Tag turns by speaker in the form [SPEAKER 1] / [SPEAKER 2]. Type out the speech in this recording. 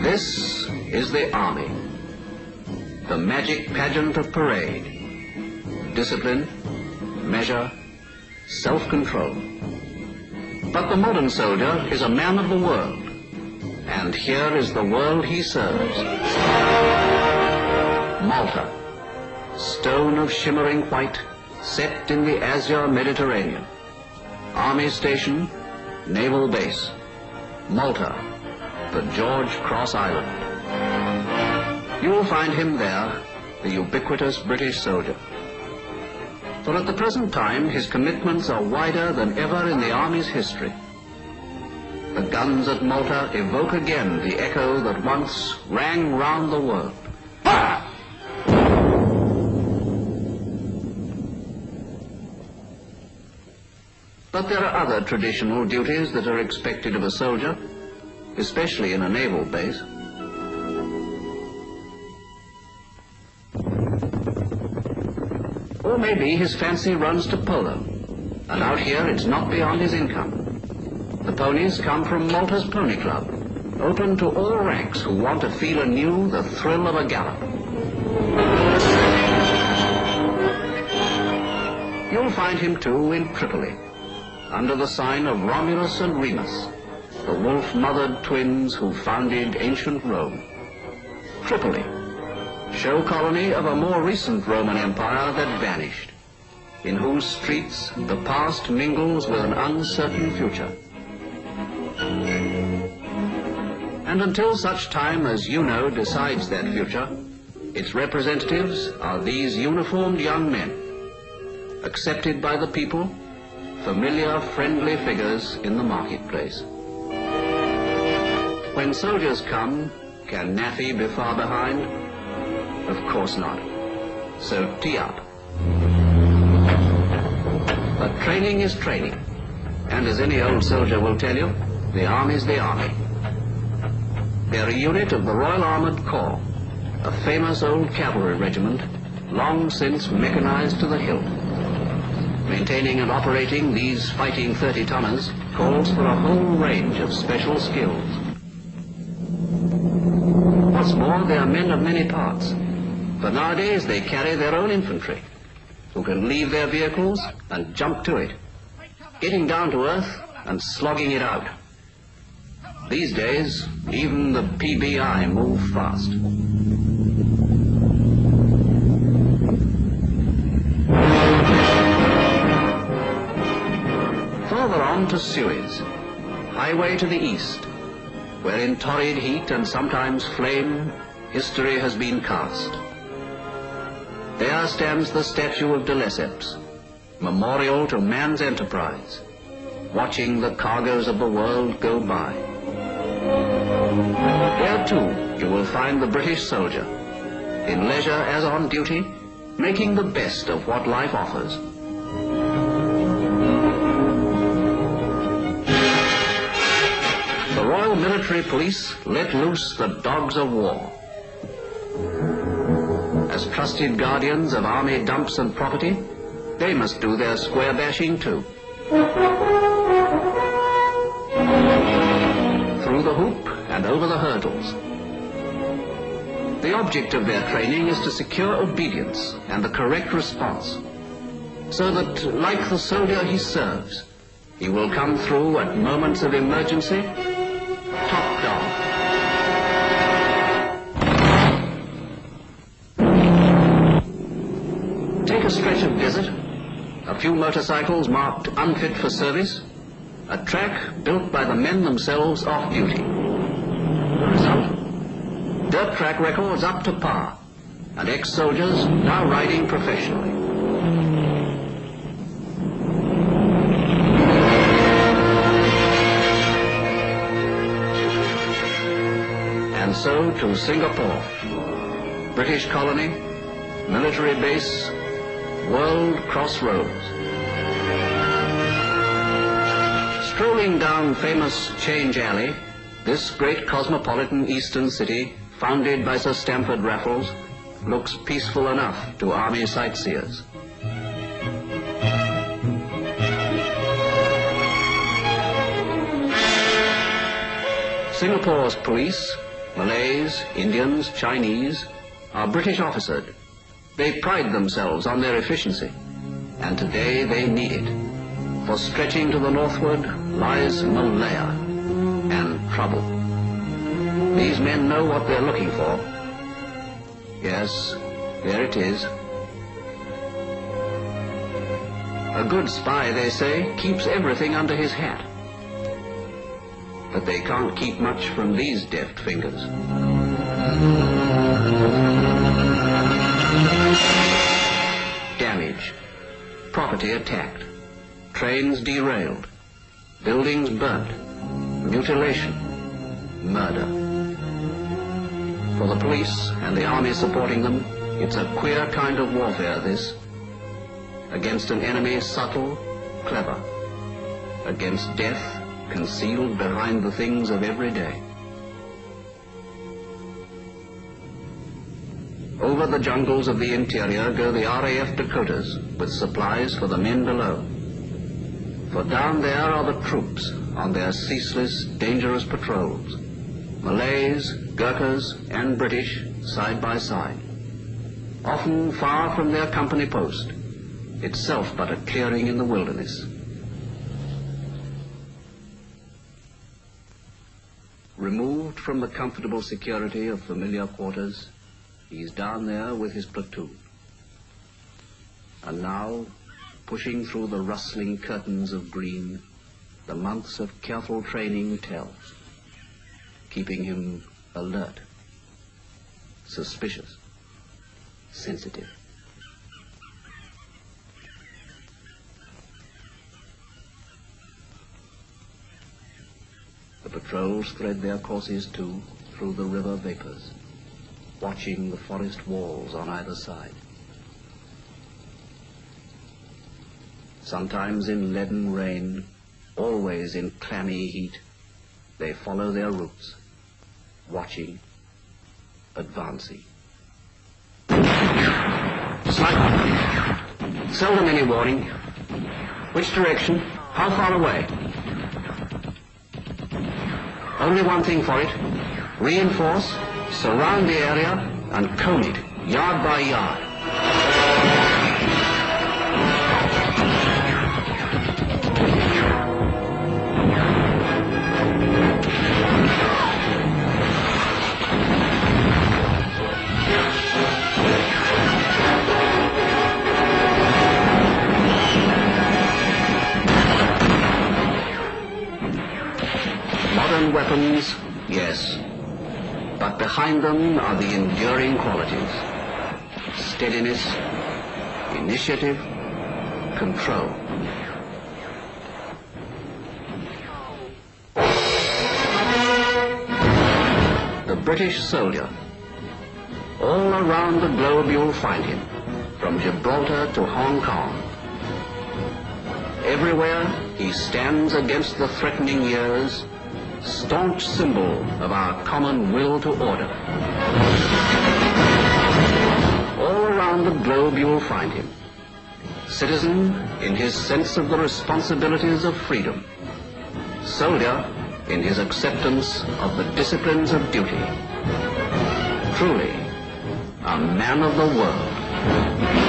[SPEAKER 1] This is the Army, the magic pageant of parade, discipline, measure, self-control. But the modern soldier is a man of the world, and here is the world he serves. Malta, stone of shimmering white, set in the azure Mediterranean. Army station, naval base, Malta, the George Cross Island. You'll find him there, the ubiquitous British soldier. For at the present time, his commitments are wider than ever in the Army's history. The guns at Malta evoke again the echo that once rang round the world. Ha! But there are other traditional duties that are expected of a soldier, especially in a naval base. Or maybe his fancy runs to polo, and out here it's not beyond his income. The ponies come from Malta's Pony Club, open to all ranks who want to feel anew the thrill of a gallop. You'll find him too in Tripoli, under the sign of Romulus and Remus, the wolf-mothered twins who founded ancient Rome. Tripoli, show colony of a more recent Roman Empire that vanished, in whose streets the past mingles with an uncertain future. And until such time as UNO decides that future, its representatives are these uniformed young men, accepted by the people, familiar, friendly figures in the marketplace. When soldiers come, can NAFI be far behind? Of course not. So tee up. But training is training. And as any old soldier will tell you, the Army's the Army. They're a unit of the Royal Armoured Corps, a famous old cavalry regiment, long since mechanized to the hilt. Maintaining and operating these fighting 30-tonners calls for a whole range of special skills. What's more, they are men of many parts, but nowadays they carry their own infantry, who can leave their vehicles and jump to it, getting down to earth and slogging it out. These days, even the PBI move fast. Farther on to Suez, highway to the east, where in torrid heat and sometimes flame, history has been cast. There stands the statue of de Lesseps, memorial to man's enterprise, watching the cargoes of the world go by. There too you will find the British soldier, in leisure as on duty, making the best of what life offers. The Royal Military Police let loose the dogs of war. As trusted guardians of army dumps and property, they must do their square bashing too. Through the hoop and over the hurdles. The object of their training is to secure obedience and the correct response, so that, like the soldier he serves, he will come through at moments of emergency top dog. Take a stretch of desert, a few motorcycles marked unfit for service, a track built by the men themselves off duty. The result? Dirt track records up to par, and ex-soldiers now riding professionally. And so to Singapore, British colony, military base, world crossroads. Strolling down famous Change Alley, this great cosmopolitan eastern city, founded by Sir Stamford Raffles, looks peaceful enough to army sightseers. Singapore's police, Malays, Indians, Chinese, are British officered. They pride themselves on their efficiency, and today they need it. For stretching to the northward lies Malaya and trouble. These men know what they're looking for. Yes, there it is. A good spy, they say, keeps everything under his hat. But they can't keep much from these deft fingers. Damage, property attacked, trains derailed, buildings burnt, mutilation, murder. For the police and the army supporting them, it's a queer kind of warfare, this. Against an enemy subtle, clever. Against death, concealed behind the things of every day. Over the jungles of the interior go the RAF Dakotas with supplies for the men below. For down there are the troops on their ceaseless, dangerous patrols. Malays, Gurkhas, and British side by side. Often far from their company post, itself but a clearing in the wilderness. Removed from the comfortable security of familiar quarters, he's down there with his platoon. And now, pushing through the rustling curtains of green, the months of careful training tell, keeping him alert, suspicious, sensitive. The patrols thread their courses too through the river vapors, watching the forest walls on either side. Sometimes in leaden rain, always in clammy heat, they follow their routes, watching, advancing. Slight. Seldom any warning. Which direction? How far away? Only one thing for it. Reinforce, surround the area, and comb it, yard by yard. Modern weapons, yes, but behind them are the enduring qualities: steadiness, initiative, control. The British soldier. All around the globe you'll find him, from Gibraltar to Hong Kong. Everywhere he stands against the threatening years, staunch symbol of our common will to order. All around the globe you'll find him, citizen in his sense of the responsibilities of freedom, soldier in his acceptance of the disciplines of duty. Truly, a man of the world.